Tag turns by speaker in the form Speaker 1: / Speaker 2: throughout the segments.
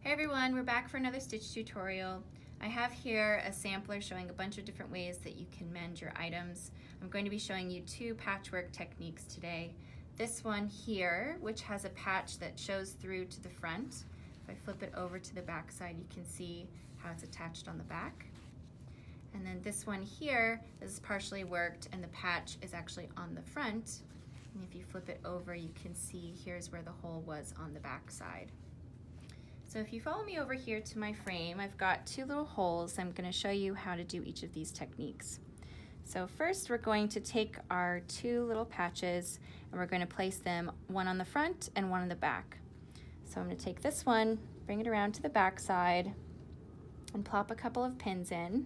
Speaker 1: Hi everyone, we're back for another stitch tutorial. I have here a sampler showing a bunch of different ways that you can mend your items. I'm going to be showing you two patchwork techniques today. This one here, which has a patch that shows through to the front. If I flip it over to the back side, you can see how it's attached on the back. And then this one here is partially worked and the patch is actually on the front. And if you flip it over, you can see here's where the hole was on the back side. So if you follow me over here to my frame, I've got two little holes. I'm going to show you how to do each of these techniques. So first we're going to take our two little patches and we're going to place them one on the front and one on the back. So I'm going to take this one, bring it around to the back side and plop a couple of pins in.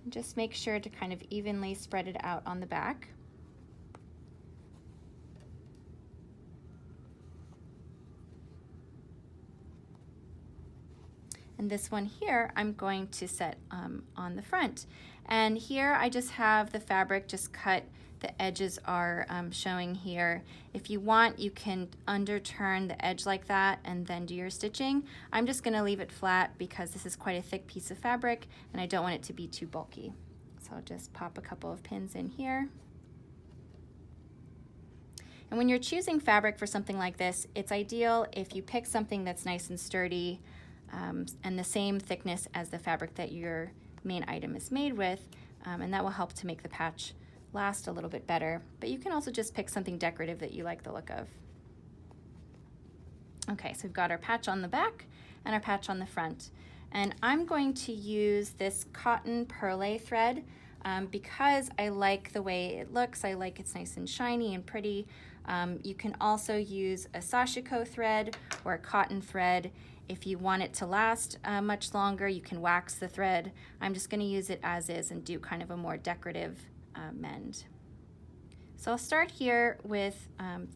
Speaker 1: And just make sure to kind of evenly spread it out on the back. And this one here I'm going to set on the front. And here I just have the fabric just cut. The edges are showing here. If you want, you can underturn the edge like that and then do your stitching. I'm just going to leave it flat because this is quite a thick piece of fabric and I don't want it to be too bulky. So I'll just pop a couple of pins in here. And when you're choosing fabric for something like this, it's ideal if you pick something that's nice and sturdy and the same thickness as the fabric that your main item is made with, and that will help to make the patch last a little bit better. But you can also just pick something decorative that you like the look of. Okay, so we've got our patch on the back and our patch on the front. And I'm going to use this cotton perlé thread because I like the way it looks. I like it's nice and shiny and pretty. You can also use a sashiko thread or a cotton thread. If you want it to last much longer, you can wax the thread. I'm just going to use it as is and do kind of a more decorative mend. So I'll start here with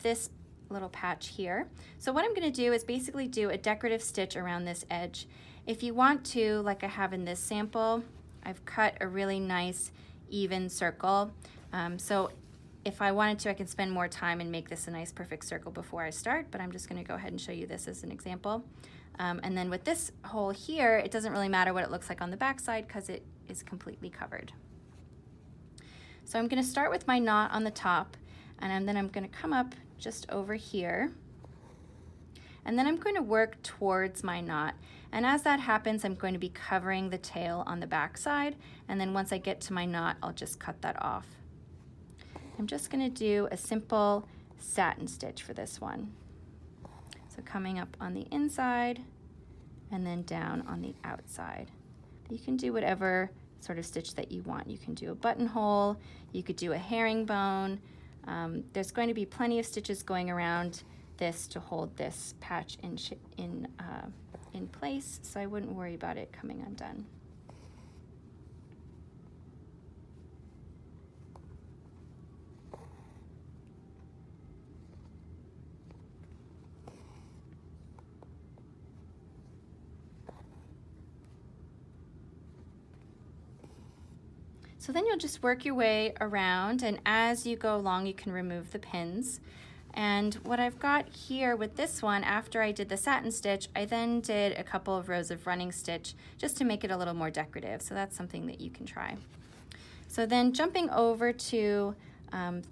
Speaker 1: this little patch here. So what I'm going to do is basically do a decorative stitch around this edge. If you want to, like I have in this sample, I've cut a really nice even circle. So if I wanted to, I can spend more time and make this a nice perfect circle before I start, but I'm just going to go ahead and show you this as an example. And then with this hole here, it doesn't really matter what it looks like on the back side because it is completely covered. So I'm going to start with my knot on the top, and then I'm going to come up just over here. And then I'm going to work towards my knot. And as that happens, I'm going to be covering the tail on the back side. And then once I get to my knot, I'll just cut that off. I'm just going to do a simple satin stitch for this one. So coming up on the inside and then down on the outside. You can do whatever sort of stitch that you want. You can do a buttonhole, you could do a herringbone. There's going to be plenty of stitches going around this to hold this patch in place, so I wouldn't worry about it coming undone. So then you'll just work your way around, and as you go along you can remove the pins. And what I've got here with this one, after I did the satin stitch, I then did a couple of rows of running stitch just to make it a little more decorative. So that's something that you can try. So then jumping over to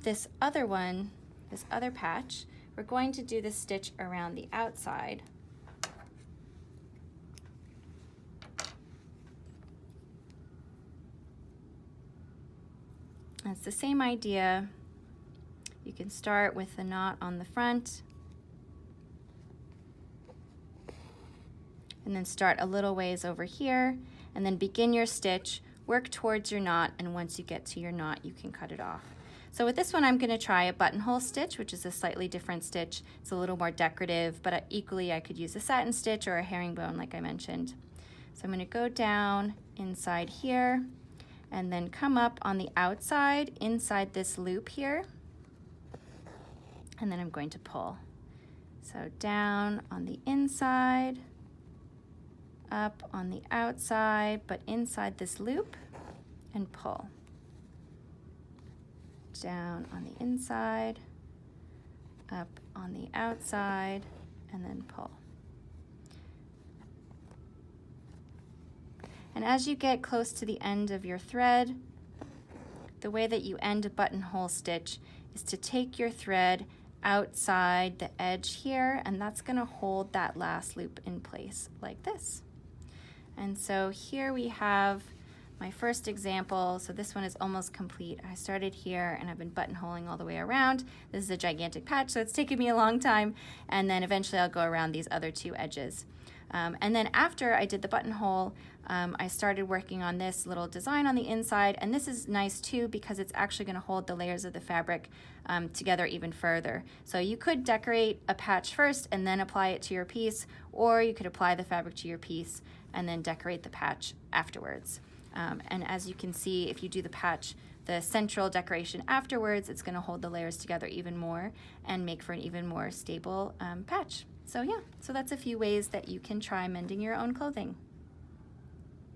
Speaker 1: this other one, this other patch, we're going to do the stitch around the outside. It's the same idea. You can start with the knot on the front and then start a little ways over here and then begin your stitch, work towards your knot, and once you get to your knot you can cut it off. So with this one I'm going to try a buttonhole stitch, which is a slightly different stitch. It's a little more decorative, but equally I could use a satin stitch or a herringbone like I mentioned. So I'm going to go down inside here and then come up on the outside inside this loop here, and then I'm going to pull. So down on the inside, up on the outside, but inside this loop, and pull. Down on the inside, up on the outside, and then pull. And as you get close to the end of your thread, the way that you end a buttonhole stitch is to take your thread outside the edge here, and that's going to hold that last loop in place like this. And so here we have my first example. So this one is almost complete. I started here and I've been buttonholing all the way around. This is a gigantic patch, so it's taken me a long time, and then eventually I'll go around these other two edges. And then after I did the buttonhole, I started working on this little design on the inside, and this is nice too because it's actually going to hold the layers of the fabric together even further. So you could decorate a patch first and then apply it to your piece, or you could apply the fabric to your piece and then decorate the patch afterwards. And as you can see, if you do the patch, the central decoration afterwards, it's going to hold the layers together even more and make for an even more stable patch. So yeah, so that's a few ways that you can try mending your own clothing.